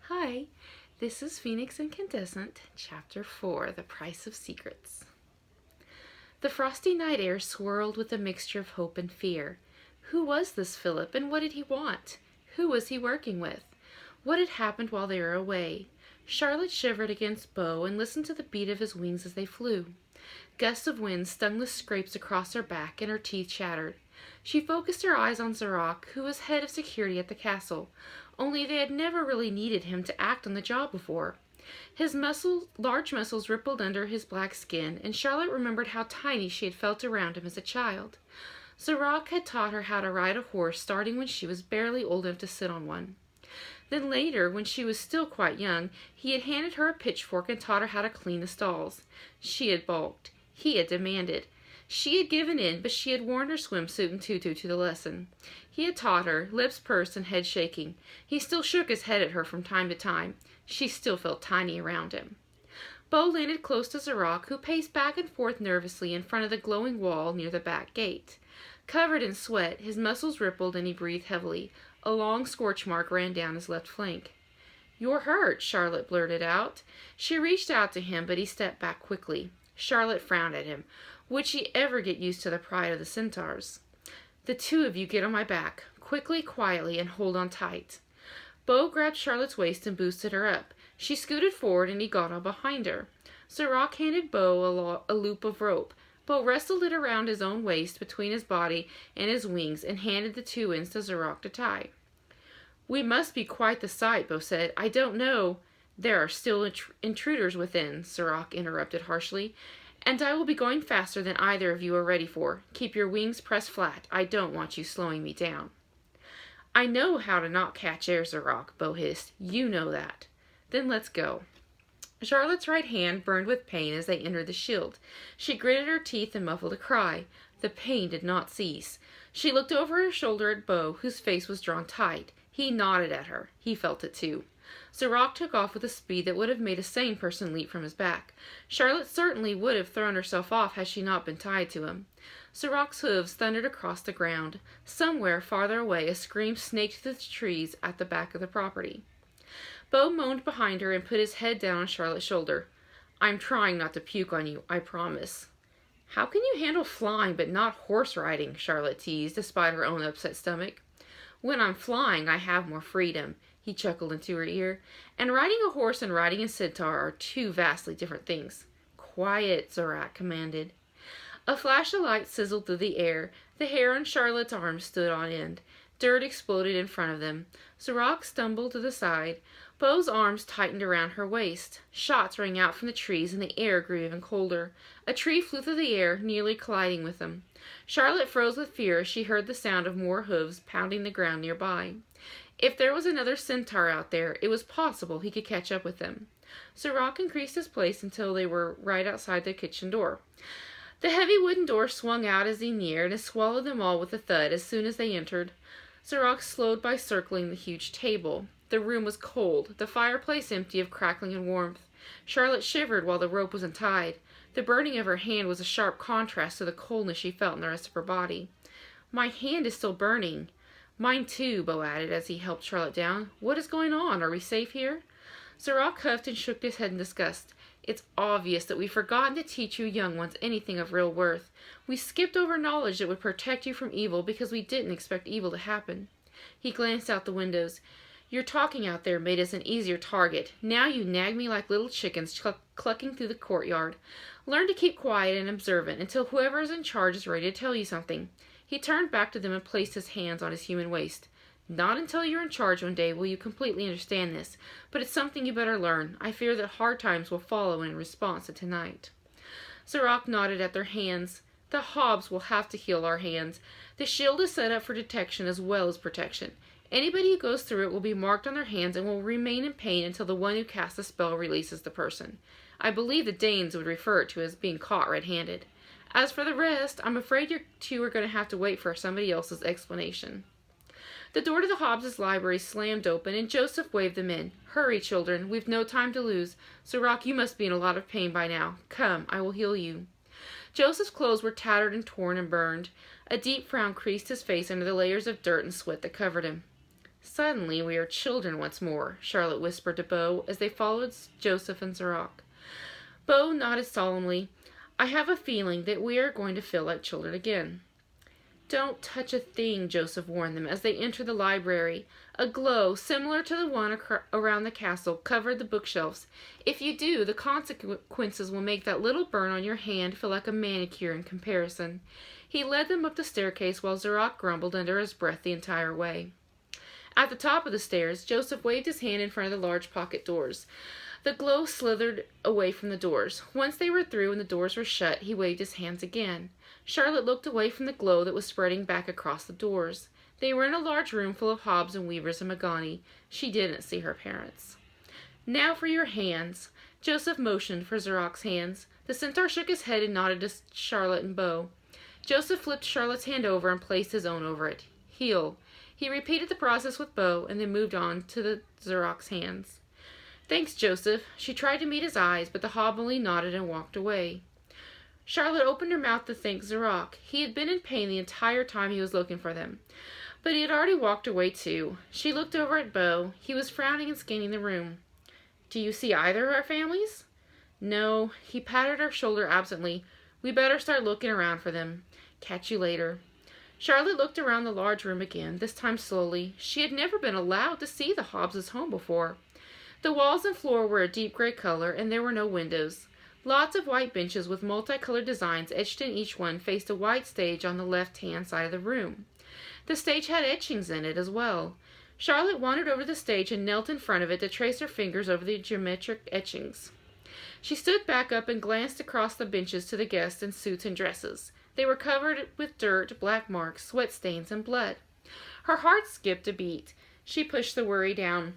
Hi, this is Phoenix Incandescent, Chapter 4, The Price of Secrets. The frosty night air swirled with a mixture of hope and fear. Who was this Philip, and what did he want? Who was he working with? What had happened while they were away? Charlotte shivered against Beau and listened to the beat of his wings as they flew. Gusts of wind stung the scrapes across her back, and her teeth chattered. She focused her eyes on Zarok, who was head of security at the castle, only they had never really needed him to act on the job before. His large muscles rippled under his black skin, and Charlotte remembered how tiny she had felt around him as a child. Zarok had taught her how to ride a horse starting when she was barely old enough to sit on one. Then later, when she was still quite young, he had handed her a pitchfork and taught her how to clean the stalls. She had balked. He had demanded. She had given in, but she had worn her swimsuit and tutu to the lesson. He had taught her, lips pursed and head shaking. He still shook his head at her from time to time. She still felt tiny around him. Beau landed close to Zarok, who paced back and forth nervously in front of the glowing wall near the back gate. Covered in sweat, his muscles rippled and he breathed heavily. A long scorch mark ran down his left flank. "You're hurt," Charlotte blurted out. She reached out to him, but he stepped back quickly. Charlotte frowned at him. Would she ever get used to the pride of the centaurs? "The two of you get on my back, quickly, quietly, and hold on tight." Beau grabbed Charlotte's waist and boosted her up. She scooted forward and he got on behind her. Zarok handed Beau a loop of rope. Beau wrestled it around his own waist between his body and his wings and handed the two ends to Zarok to tie. "We must be quite the sight," Beau said. "I don't know—" "There are still intruders within," Zarok interrupted harshly. "And I will be going faster than either of you are ready for. Keep your wings pressed flat. I don't want you slowing me down." "I know how to not catch air, Zarok," Beau hissed. "You know that." "Then let's go." Charlotte's right hand burned with pain as they entered the shield. She gritted her teeth and muffled a cry. The pain did not cease. She looked over her shoulder at Beau, whose face was drawn tight. He nodded at her. He felt it too. Zarok took off with a speed that would have made a sane person leap from his back. Charlotte certainly would have thrown herself off had she not been tied to him. Zarok's hooves thundered across the ground. Somewhere farther away a scream snaked through the trees at the back of the property. Beau moaned behind her and put his head down on Charlotte's shoulder. "I'm trying not to puke on you, I promise." "How can you handle flying but not horse riding?" Charlotte teased, despite her own upset stomach. "When I'm flying, I have more freedom," he chuckled into her ear. "And riding a horse and riding a centaur are two vastly different things." "Quiet," Zarok commanded. A flash of light sizzled through the air. The hair on Charlotte's arms stood on end. Dirt exploded in front of them. Zarok stumbled to the side. Beau's arms tightened around her waist. Shots rang out from the trees, and the air grew even colder. A tree flew through the air, nearly colliding with them. Charlotte froze with fear as she heard the sound of more hooves pounding the ground nearby. If there was another centaur out there, it was possible he could catch up with them. Zarok increased his pace until they were right outside the kitchen door. The heavy wooden door swung out as he neared and swallowed them all with a thud as soon as they entered. Zarok slowed by circling the huge table. The room was cold, the fireplace empty of crackling and warmth. Charlotte shivered while the rope was untied. The burning of her hand was a sharp contrast to the coldness she felt in the rest of her body. "My hand is still burning." "Mine too," Beau added as he helped Charlotte down. "What is going on? Are we safe here?" Zarok huffed and shook his head in disgust. "It's obvious that we've forgotten to teach you young ones anything of real worth. We skipped over knowledge that would protect you from evil because we didn't expect evil to happen." He glanced out the windows. "Your talking out there made us an easier target. Now you nag me like little chickens clucking through the courtyard. Learn to keep quiet and observant until whoever is in charge is ready to tell you something." He turned back to them and placed his hands on his human waist. "Not until you're in charge one day will you completely understand this, but it's something you better learn. I fear that hard times will follow in response to tonight." Zarok nodded at their hands. "The Hobbs will have to heal our hands. The shield is set up for detection as well as protection. Anybody who goes through it will be marked on their hands and will remain in pain until the one who casts the spell releases the person. I believe the Danes would refer it to as being caught red-handed. As for the rest, I'm afraid you two are going to have to wait for somebody else's explanation." The door to the Hobbs' library slammed open, and Joseph waved them in. "Hurry, children. We've no time to lose. Zarok, you must be in a lot of pain by now. Come, I will heal you." Joseph's clothes were tattered and torn and burned. A deep frown creased his face under the layers of dirt and sweat that covered him. Suddenly we are children once more, Charlotte whispered to Beau as they followed Joseph and Zerok. Beau nodded solemnly. I have a feeling that we are going to feel like children again. Don't touch a thing, Joseph warned them as they entered the library. A glow, similar to the one around the castle, covered the bookshelves. If you do, the consequences will make that little burn on your hand feel like a manicure in comparison. He led them up the staircase while Zerok grumbled under his breath the entire way. At the top of the stairs, Joseph waved his hand in front of the large pocket doors. The glow slithered away from the doors. Once they were through and the doors were shut, he waved his hands again. Charlotte looked away from the glow that was spreading back across the doors. They were in a large room full of Hobbs and Weavers and Magani. She didn't see her parents. Now for your hands. Joseph motioned for Zerok's hands. The centaur shook his head and nodded to Charlotte and Beau. Joseph flipped Charlotte's hand over and placed his own over it. Heal. He repeated the process with Beau and then moved on to the Zerok's hands. Thanks, Joseph. She tried to meet his eyes, but the Hob only nodded and walked away. Charlotte opened her mouth to thank Zerok. He had been in pain the entire time he was looking for them. But he had already walked away too. She looked over at Beau. He was frowning and scanning the room. Do you see either of our families? No. He patted her shoulder absently. We better start looking around for them. Catch you later. Charlotte looked around the large room again, this time slowly. She had never been allowed to see the Hobbs' home before. The walls and floor were a deep gray color, and there were no windows. Lots of white benches with multicolored designs etched in each one faced a white stage on the left-hand side of the room. The stage had etchings in it as well. Charlotte wandered over the stage and knelt in front of it to trace her fingers over the geometric etchings. She stood back up and glanced across the benches to the guests in suits and dresses. They were covered with dirt, black marks, sweat stains, and blood. Her heart skipped a beat. She pushed the worry down.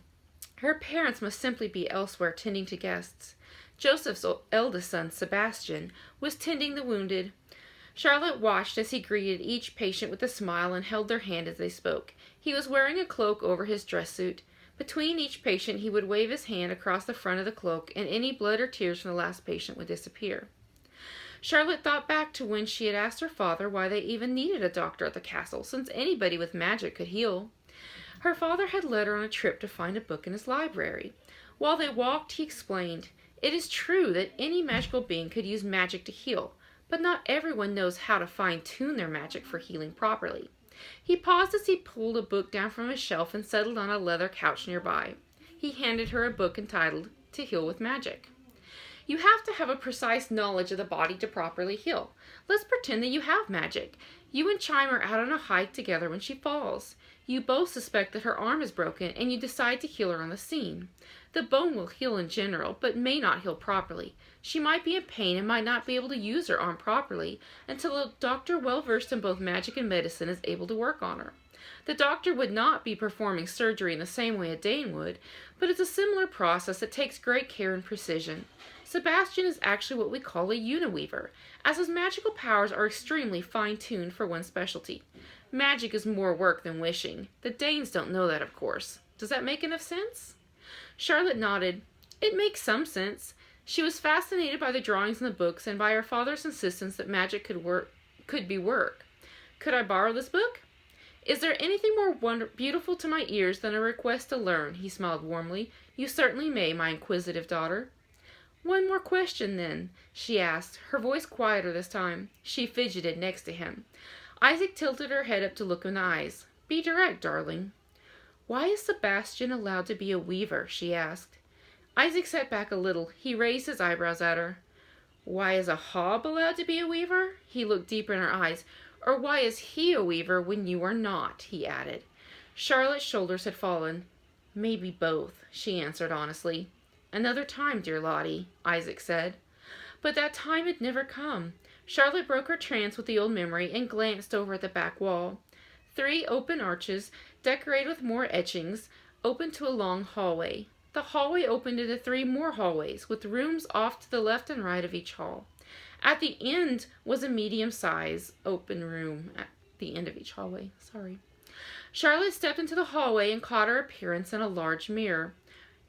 Her parents must simply be elsewhere tending to guests. Joseph's eldest son, Sebastian, was tending the wounded. Charlotte watched as he greeted each patient with a smile and held their hand as they spoke. He was wearing a cloak over his dress suit. Between each patient he would wave his hand across the front of the cloak, and any blood or tears from the last patient would disappear. Charlotte thought back to when she had asked her father why they even needed a doctor at the castle, since anybody with magic could heal. Her father had led her on a trip to find a book in his library. While they walked, he explained, "It is true that any magical being could use magic to heal, but not everyone knows how to fine-tune their magic for healing properly." He paused as he pulled a book down from his shelf and settled on a leather couch nearby. He handed her a book entitled, "To Heal with Magic." You have to have a precise knowledge of the body to properly heal. Let's pretend that you have magic. You and Chime are out on a hike together when she falls. You both suspect that her arm is broken, and you decide to heal her on the scene. The bone will heal in general, but may not heal properly. She might be in pain and might not be able to use her arm properly until a doctor well-versed in both magic and medicine is able to work on her. The doctor would not be performing surgery in the same way a Dane would, but it's a similar process that takes great care and precision. Sebastian is actually what we call a uniweaver, as his magical powers are extremely fine-tuned for one specialty. Magic is more work than wishing. The Danes don't know that, of course. Does that make enough sense? Charlotte nodded. It makes some sense. She was fascinated by the drawings in the books and by her father's insistence that magic could be work. Could I borrow this book? Is there anything more beautiful to my ears than a request to learn? He smiled warmly. You certainly may, my inquisitive daughter. One more question, then, she asked, her voice quieter this time. She fidgeted next to him. Isaac tilted her head up to look in the eyes. Be direct, darling. Why is Sebastian allowed to be a weaver? She asked. Isaac sat back a little. He raised his eyebrows at her. Why is a Hob allowed to be a weaver? He looked deeper in her eyes. Or why is he a weaver when you are not? He added. Charlotte's shoulders had fallen. Maybe both, she answered honestly. Another time, dear Lottie, Isaac said. But that time had never come. Charlotte broke her trance with the old memory and glanced over at the back wall. 3 open arches, decorated with more etchings, opened to a long hallway. The hallway opened into 3 more hallways, with rooms off to the left and right of each hall. At the end was a medium-sized open room at the end of each hallway. Charlotte stepped into the hallway and caught her appearance in a large mirror.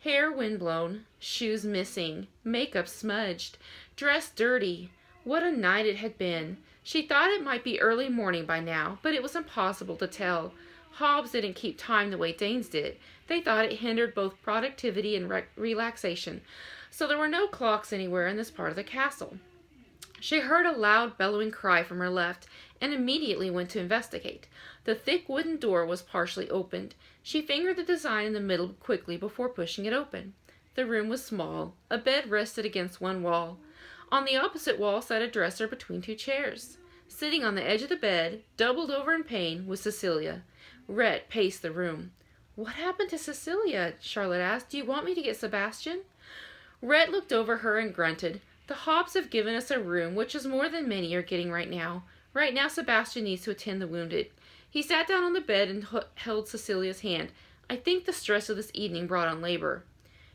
Hair windblown, shoes missing, makeup smudged, dress dirty. What a night it had been. She thought it might be early morning by now, but it was impossible to tell. Hobbs didn't keep time the way Danes did. They thought it hindered both productivity and relaxation, so there were no clocks anywhere in this part of the castle. She heard a loud bellowing cry from her left and immediately went to investigate. The thick wooden door was partially opened. She fingered the design in the middle quickly before pushing it open. The room was small. A bed rested against one wall. On the opposite wall sat a dresser between two chairs. Sitting on the edge of the bed, doubled over in pain, was Cecilia. Rhett paced the room. "What happened to Cecilia?" Charlotte asked. "Do you want me to get Sebastian?" Rhett looked over her and grunted. "The Hobbs have given us a room, which is more than many are getting right now. Right now Sebastian needs to attend the wounded." He sat down on the bed and held Cecilia's hand. "I think the stress of this evening brought on labor."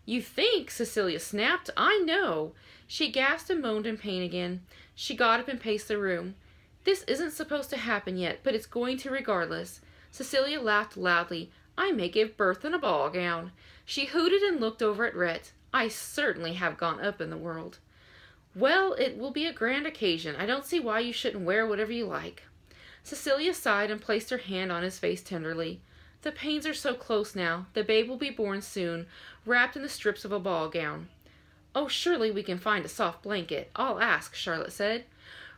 "You think?" Cecilia snapped. "I know." She gasped and moaned in pain again. She got up and paced the room. "This isn't supposed to happen yet, but it's going to regardless." Cecilia laughed loudly. "I may give birth in a ball gown." She hooted and looked over at Rhett. "I certainly have gone up in the world." "Well, it will be a grand occasion. I don't see why you shouldn't wear whatever you like." Cecilia sighed and placed her hand on his face tenderly. "The pains are so close now. The babe will be born soon, wrapped in the strips of a ball gown." "Oh, surely we can find a soft blanket. I'll ask," Charlotte said.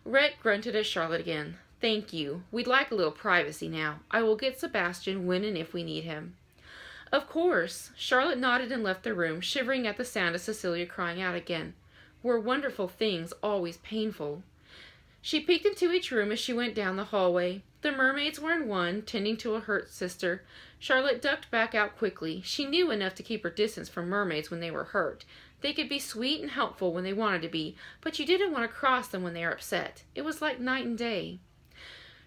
Rhett grunted at Charlotte again. "Thank you. We'd like a little privacy now. I will get Sebastian when and if we need him." "Of course." Charlotte nodded and left the room, shivering at the sound of Cecilia crying out again. Were wonderful things always painful? She peeked into each room as she went down the hallway. The mermaids were in one, tending to a hurt sister. Charlotte ducked back out quickly. She knew enough to keep her distance from mermaids when they were hurt. They could be sweet and helpful when they wanted to be, but you didn't want to cross them when they are upset. It was like night and day.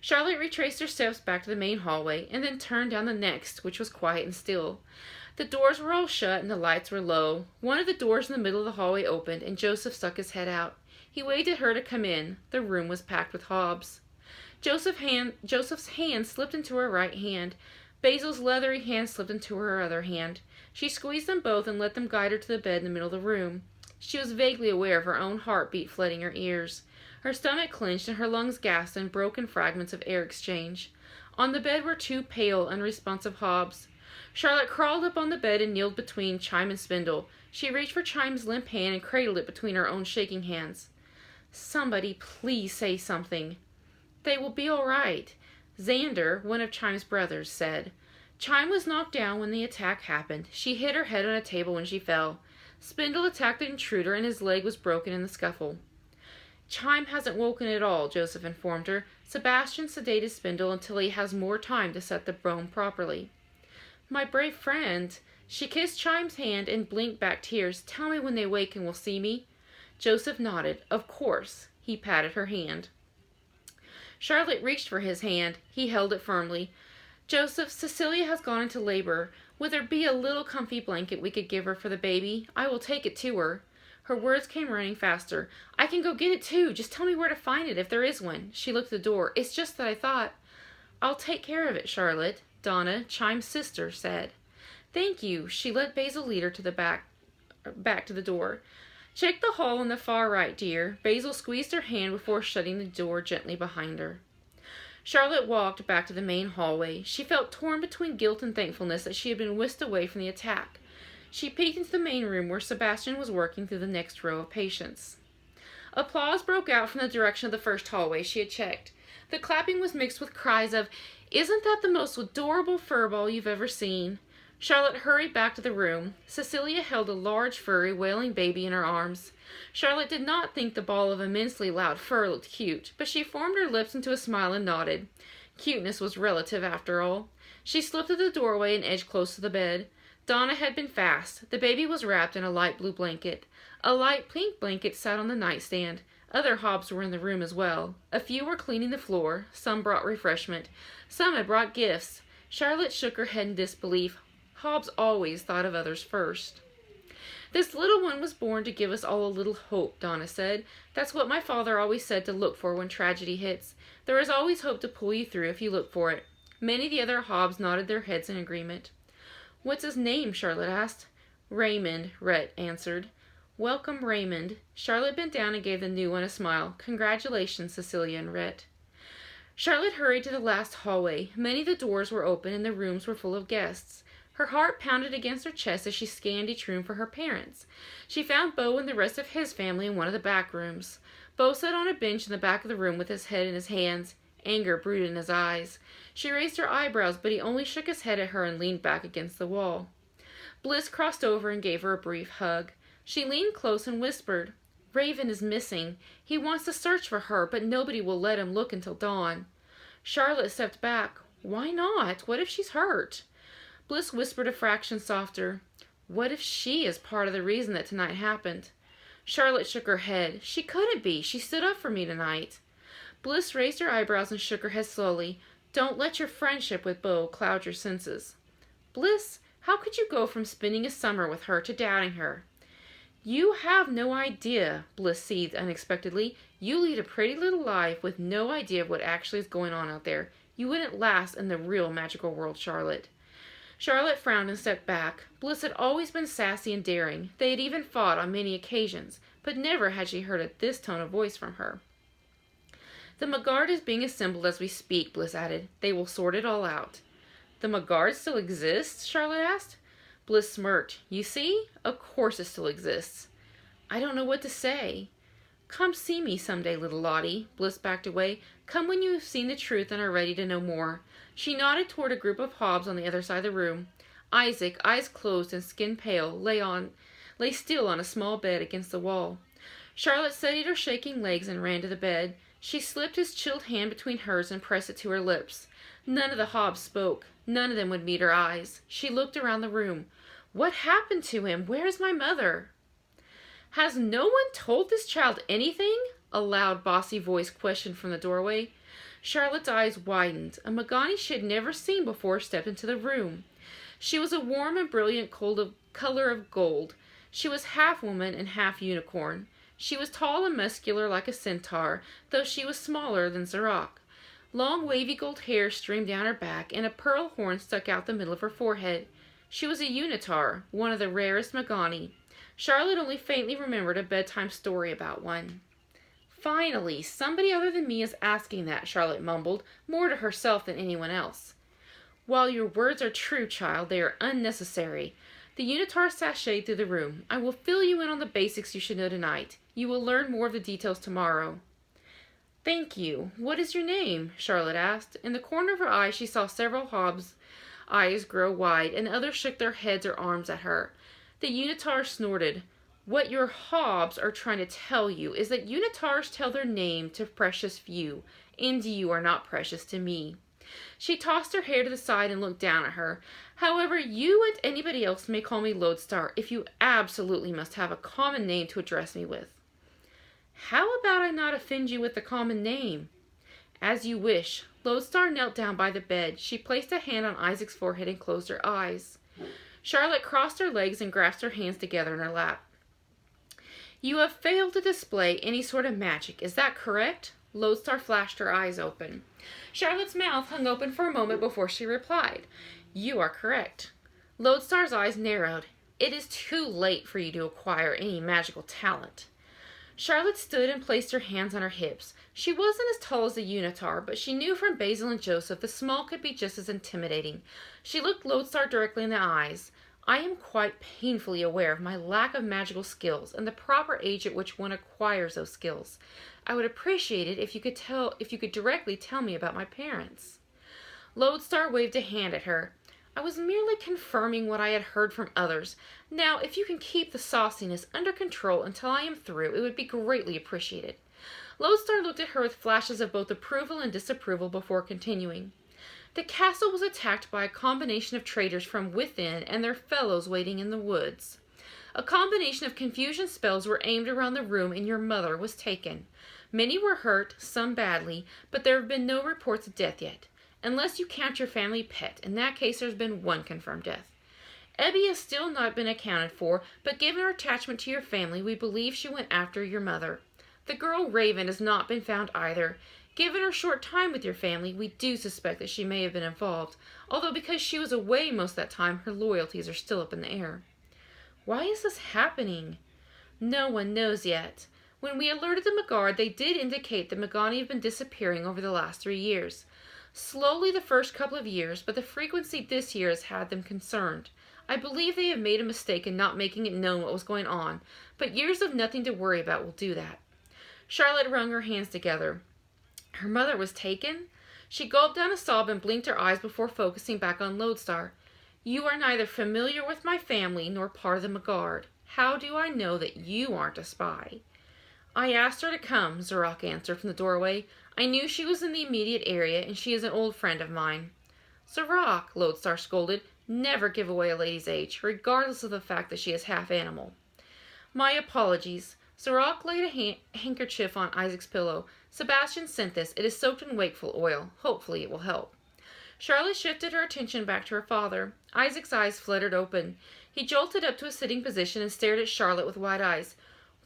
Charlotte retraced her steps back to the main hallway, and then turned down the next, which was quiet and still. The doors were all shut and the lights were low. One of the doors in the middle of the hallway opened, and Joseph stuck his head out. He waved at her to come in. The room was packed with Hobbs. Joseph's hand slipped into her right hand. Basil's leathery hand slipped into her other hand. She squeezed them both and let them guide her to the bed in the middle of the room. She was vaguely aware of her own heartbeat flooding her ears. Her stomach clenched and her lungs gasped in broken fragments of air exchange. On the bed were two pale, unresponsive Hobbs. Charlotte crawled up on the bed and kneeled between Chime and Spindle. She reached for Chime's limp hand and cradled it between her own shaking hands. "Somebody please say something." "They will be all right," Xander, one of Chime's brothers, said. Chime was knocked down when the attack happened. She hit her head on a table when she fell. Spindle attacked the intruder and his leg was broken in the scuffle. "Chime hasn't woken at all," Joseph informed her. "Sebastian sedated Spindle until he has more time to set the bone properly." "My brave friend." She kissed Chime's hand and blinked back tears. "Tell me when they wake and will see me." Joseph nodded. "Of course." He patted her hand. Charlotte reached for his hand. He held it firmly. "Joseph, Cecilia has gone into labor. Would there be a little comfy blanket we could give her for the baby? I will take it to her." Her words came running faster. "I can go get it too. Just tell me where to find it if there is one." She looked at the door. "It's just that I thought—" "I'll take care of it, Charlotte," Donna, Chime's sister, said. "Thank you." She let Basil lead her to the back to the door. "Check the hall on the far right, dear." Basil squeezed her hand before shutting the door gently behind her. Charlotte walked back to the main hallway. She felt torn between guilt and thankfulness that she had been whisked away from the attack. She peeked into the main room where Sebastian was working through the next row of patients. Applause broke out from the direction of the first hallway she had checked. The clapping was mixed with cries of, "Isn't that the most adorable furball you've ever seen?" Charlotte hurried back to the room. Cecilia held a large, furry, wailing baby in her arms. Charlotte did not think the ball of immensely loud fur looked cute, but she formed her lips into a smile and nodded. Cuteness was relative, after all. She slipped through the doorway and edged close to the bed. Donna had been fast. The baby was wrapped in a light blue blanket. A light pink blanket sat on the nightstand. Other Hobbs were in the room as well. A few were cleaning the floor. Some brought refreshment. Some had brought gifts. Charlotte shook her head in disbelief. Hobbs always thought of others first. "This little one was born to give us all a little hope," Donna said. "That's what my father always said to look for when tragedy hits. There is always hope to pull you through if you look for it." Many of the other Hobbs nodded their heads in agreement. "What's his name?" Charlotte asked. "Raymond," Rhett answered. "Welcome, Raymond." Charlotte bent down and gave the new one a smile. "Congratulations, Cecilia and Rhett." Charlotte hurried to the last hallway. Many of the doors were open and the rooms were full of guests. Her heart pounded against her chest as she scanned each room for her parents. She found Beau and the rest of his family in one of the back rooms. Beau sat on a bench in the back of the room with his head in his hands. Anger brooded in his eyes. She raised her eyebrows, but he only shook his head at her and leaned back against the wall. Bliss crossed over and gave her a brief hug. She leaned close and whispered, "Raven is missing. He wants to search for her, but nobody will let him look until dawn." Charlotte stepped back. "Why not? What if she's hurt?" Bliss whispered a fraction softer, "What if she is part of the reason that tonight happened?" Charlotte shook her head. "She couldn't be. She stood up for me tonight." Bliss raised her eyebrows and shook her head slowly. "Don't let your friendship with Beau cloud your senses." "Bliss, how could you go from spending a summer with her to doubting her?" "You have no idea," Bliss seethed unexpectedly. "You lead a pretty little life with no idea of what actually is going on out there. You wouldn't last in the real magical world, Charlotte." Charlotte frowned and stepped back. Bliss had always been sassy and daring. They had even fought on many occasions, but never had she heard this tone of voice from her. "The Magard is being assembled as we speak," Bliss added. "They will sort it all out." "The Magard still exists?" Charlotte asked. Bliss smirked. "You see? Of course it still exists." "I don't know what to say." "Come see me someday, little Lottie." Bliss backed away. "Come when you have seen the truth and are ready to know more." She nodded toward a group of Hobbs on the other side of the room. Isaac, eyes closed and skin pale, lay still on a small bed against the wall. Charlotte steadied her shaking legs and ran to the bed. She slipped his chilled hand between hers and pressed it to her lips. None of the Hobbs spoke. None of them would meet her eyes. She looked around the room. "What happened to him? Where is my mother?" "Has no one told this child anything?" a loud, bossy voice questioned from the doorway. Charlotte's eyes widened. A Magani she had never seen before stepped into the room. She was a warm and brilliant color of gold. She was half woman and half unicorn. She was tall and muscular like a centaur, though she was smaller than Zarok. Long wavy gold hair streamed down her back, and a pearl horn stuck out the middle of her forehead. She was a unitar, one of the rarest Magani. Charlotte only faintly remembered a bedtime story about one. "Finally, somebody other than me is asking that," Charlotte mumbled, more to herself than anyone else. "While your words are true, child, they are unnecessary." The unitar sashayed through the room. "I will fill you in on the basics you should know tonight. You will learn more of the details tomorrow." "Thank you. What is your name?" Charlotte asked. In the corner of her eye she saw several Hobbs' eyes grow wide, and others shook their heads or arms at her. The unitar snorted. "What your Hobbs are trying to tell you is that unitars tell their name to precious few, and you are not precious to me." She tossed her hair to the side and looked down at her. "However, you and anybody else may call me Lodestar if you absolutely must have a common name to address me with." "How about I not offend you with the common name?" "As you wish." Lodestar knelt down by the bed. She placed a hand on Isaac's forehead and closed her eyes. Charlotte crossed her legs and grasped her hands together in her lap. "You have failed to display any sort of magic, is that correct?" Lodestar flashed her eyes open. Charlotte's mouth hung open for a moment before she replied. "You are correct." Lodestar's eyes narrowed. "It is too late for you to acquire any magical talent." Charlotte stood and placed her hands on her hips. She wasn't as tall as the unitar, but she knew from Basil and Joseph the small could be just as intimidating. She looked Lodestar directly in the eyes. "I am quite painfully aware of my lack of magical skills and the proper age at which one acquires those skills. I would appreciate it if you could directly tell me about my parents." Lodestar waved a hand at her. "I was merely confirming what I had heard from others. Now, if you can keep the sauciness under control until I am through, it would be greatly appreciated." Lodestar looked at her with flashes of both approval and disapproval before continuing. "The castle was attacked by a combination of traitors from within and their fellows waiting in the woods. A combination of confusion spells were aimed around the room and your mother was taken. Many were hurt, some badly, but there have been no reports of death yet. Unless you count your family pet. In that case, there's been one confirmed death. Ebby has still not been accounted for, but given her attachment to your family, we believe she went after your mother. The girl Raven has not been found either. Given her short time with your family, we do suspect that she may have been involved, although because she was away most of that time, her loyalties are still up in the air." "Why is this happening?" "No one knows yet. When we alerted the McGuard, they did indicate that Magani had been disappearing over the last 3 years. Slowly the first couple of years, but the frequency this year has had them concerned. I believe they have made a mistake in not making it known what was going on, but years of nothing to worry about will do that. Charlotte wrung her hands together. Her mother was taken? She gulped down a sob and blinked her eyes before focusing back on Lodestar. You are neither familiar with my family nor part of the McGuard. How do I know that you aren't a spy? I asked her to come, Zorak answered from the doorway. I knew she was in the immediate area, and she is an old friend of mine. Zorak, Lodestar scolded, never give away a lady's age, regardless of the fact that she is half animal. My apologies. Zorak laid a handkerchief on Isaac's pillow. Sebastian sent this. It is soaked in wakeful oil. Hopefully it will help. Charlotte shifted her attention back to her father. Isaac's eyes fluttered open. He jolted up to a sitting position and stared at Charlotte with wide eyes.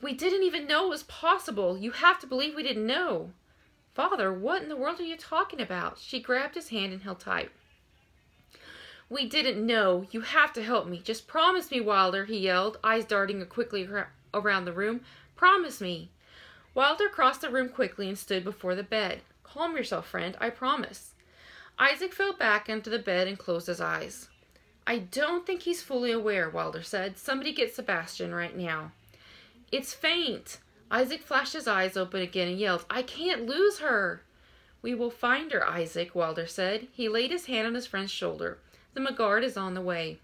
We didn't even know it was possible. You have to believe we didn't know. Father, what in the world are you talking about? She grabbed his hand and held tight. We didn't know. You have to help me. Just promise me, Wilder, he yelled, eyes darting quickly around the room. Promise me. Wilder crossed the room quickly and stood before the bed. Calm yourself, friend. I promise. Isaac fell back into the bed and closed his eyes. I don't think he's fully aware, Wilder said. Somebody get Sebastian right now. It's faint. Isaac flashed his eyes open again and yelled, I can't lose her. We will find her, Isaac, Wilder said. He laid his hand on his friend's shoulder. The McGuard is on the way.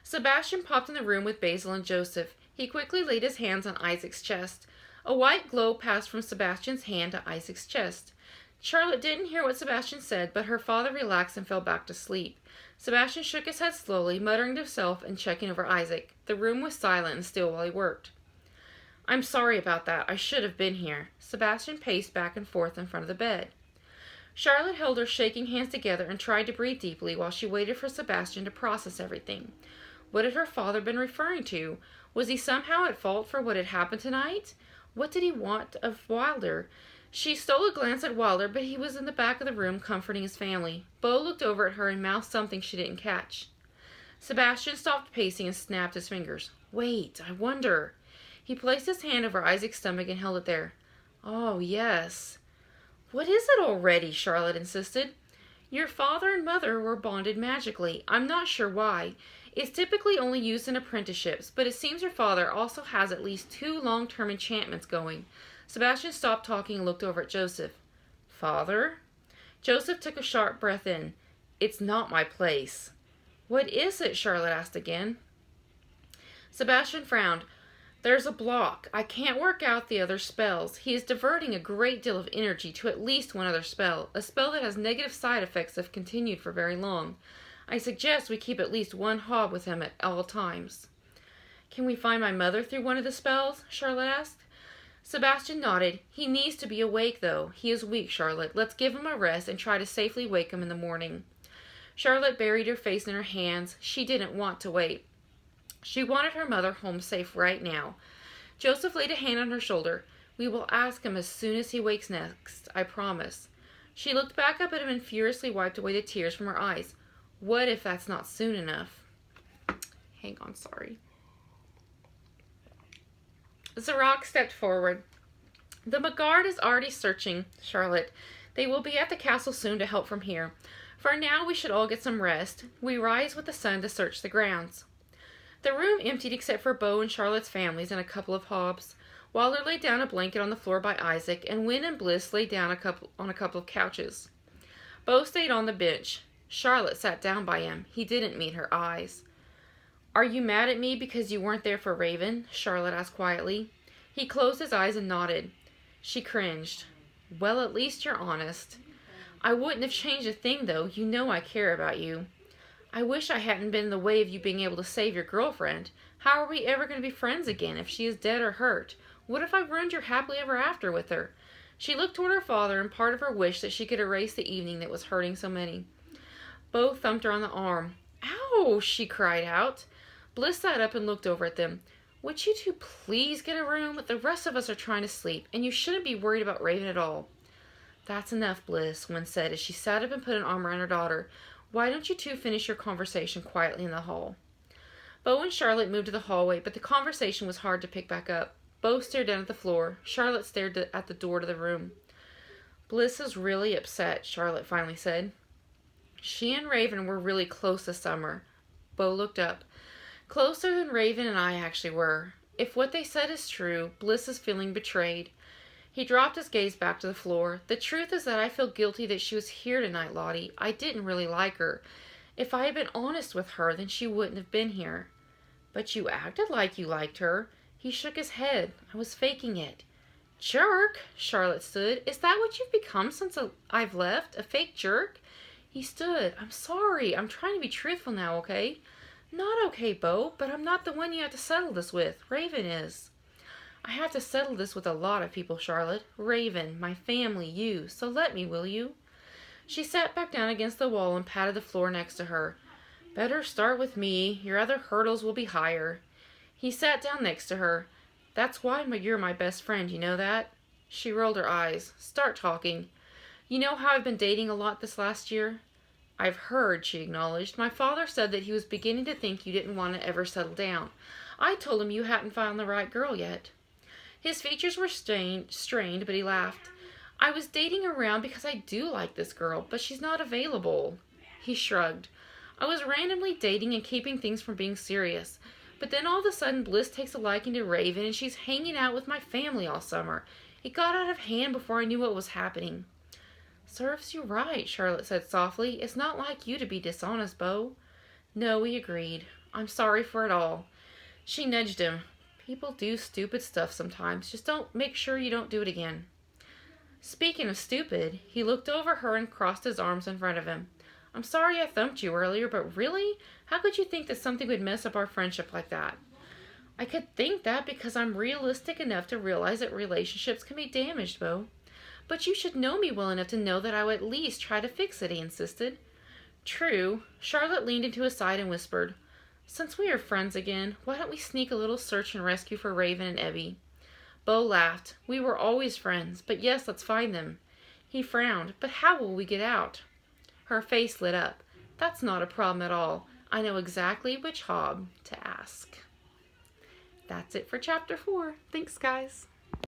Sebastian popped in the room with Basil and Joseph. He quickly laid his hands on Isaac's chest. A white glow passed from Sebastian's hand to Isaac's chest. Charlotte didn't hear what Sebastian said, but her father relaxed and fell back to sleep. Sebastian shook his head slowly, muttering to himself and checking over Isaac. The room was silent and still while he worked. I'm sorry about that. I should have been here. Sebastian paced back and forth in front of the bed. Charlotte held her shaking hands together and tried to breathe deeply while she waited for Sebastian to process everything. What had her father been referring to? Was he somehow at fault for what had happened tonight? What did he want of Wilder? She stole a glance at Wilder, but he was in the back of the room comforting his family. Bo looked over at her and mouthed something she didn't catch. Sebastian stopped pacing and snapped his fingers. Wait, I wonder. He placed his hand over Isaac's stomach and held it there. Oh, yes. What is it already? Charlotte insisted. Your father and mother were bonded magically. I'm not sure why. It's typically only used in apprenticeships, but it seems your father also has at least 2 long-term enchantments going. Sebastian stopped talking and looked over at Joseph. Father? Joseph took a sharp breath in. It's not my place. What is it? Charlotte asked again. Sebastian frowned. There's a block. I can't work out the other spells. He is diverting a great deal of energy to at least one other spell, a spell that has negative side effects if continued for very long. I suggest we keep at least one hob with him at all times. Can we find my mother through one of the spells? Charlotte asked. Sebastian nodded. He needs to be awake, though. He is weak, Charlotte. Let's give him a rest and try to safely wake him in the morning. Charlotte buried her face in her hands. She didn't want to wait. She wanted her mother home safe right now. Joseph laid a hand on her shoulder. We will ask him as soon as he wakes next, I promise. She looked back up at him and furiously wiped away the tears from her eyes. What if that's not soon enough? Hang on, sorry. Zorak stepped forward. The McGuard is already searching, Charlotte. They will be at the castle soon to help from here. For now, we should all get some rest. We rise with the sun to search the grounds. The room emptied except for Bo and Charlotte's families and a couple of hobs. Wilder laid down a blanket on the floor by Isaac, and Wynne and Bliss lay down on a couple of couches. Bo stayed on the bench. Charlotte sat down by him. He didn't meet her eyes. Are you mad at me because you weren't there for Raven? Charlotte asked quietly. He closed his eyes and nodded. She cringed. Well, at least you're honest. I wouldn't have changed a thing, though. You know I care about you. I wish I hadn't been in the way of you being able to save your girlfriend. How are we ever going to be friends again if she is dead or hurt? What if I ruined your happily ever after with her? She looked toward her father, and part of her wished that she could erase the evening that was hurting so many. Bo thumped her on the arm. Ow! She cried out. Bliss sat up and looked over at them. Would you two please get a room? The rest of us are trying to sleep, and you shouldn't be worried about Raven at all. That's enough, Bliss, Wynne said as she sat up and put an arm around her daughter. Why don't you two finish your conversation quietly in the hall? Bo and Charlotte moved to the hallway, but the conversation was hard to pick back up. Bo stared down at the floor. Charlotte stared at the door to the room. Bliss is really upset, Charlotte finally said. She and Raven were really close this summer. Bo looked up. Closer than Raven and I actually were. If what they said is true, Bliss is feeling betrayed. He dropped his gaze back to the floor. The truth is that I feel guilty that she was here tonight, Lottie. I didn't really like her. If I had been honest with her, then she wouldn't have been here. But you acted like you liked her. He shook his head. I was faking it. Jerk, Charlotte stood. Is that what you've become since I've left? A fake jerk? He stood. I'm sorry. I'm trying to be truthful now, okay? Not okay, Bo, but I'm not the one you have to settle this with. Raven is. I have to settle this with a lot of people, Charlotte. Raven, my family, you. So let me, will you? She sat back down against the wall and patted the floor next to her. Better start with me. Your other hurdles will be higher. He sat down next to her. That's why you're my best friend, you know that? She rolled her eyes. Start talking. You know how I've been dating a lot this last year? I've heard, she acknowledged. My father said that he was beginning to think you didn't want to ever settle down. I told him you hadn't found the right girl yet. His features were strained, but he laughed. I was dating around because I do like this girl, but she's not available. He shrugged. I was randomly dating and keeping things from being serious. But then all of a sudden Bliss takes a liking to Raven and she's hanging out with my family all summer. It got out of hand before I knew what was happening. Serves you right, Charlotte said softly. It's not like you to be dishonest, Bo. No, he agreed. I'm sorry for it all. She nudged him. People do stupid stuff sometimes. Just don't make sure you don't do it again. Speaking of stupid, he looked over her and crossed his arms in front of him. I'm sorry I thumped you earlier, but really? How could you think that something would mess up our friendship like that? I could think that because I'm realistic enough to realize that relationships can be damaged, Bo. But you should know me well enough to know that I would at least try to fix it, he insisted. True. Charlotte leaned into his side and whispered, Since we are friends again, why don't we sneak a little search and rescue for Raven and Evie? Bo laughed. We were always friends, but yes, let's find them. He frowned. But how will we get out? Her face lit up. That's not a problem at all. I know exactly which hob to ask. That's it for Chapter 4. Thanks, guys.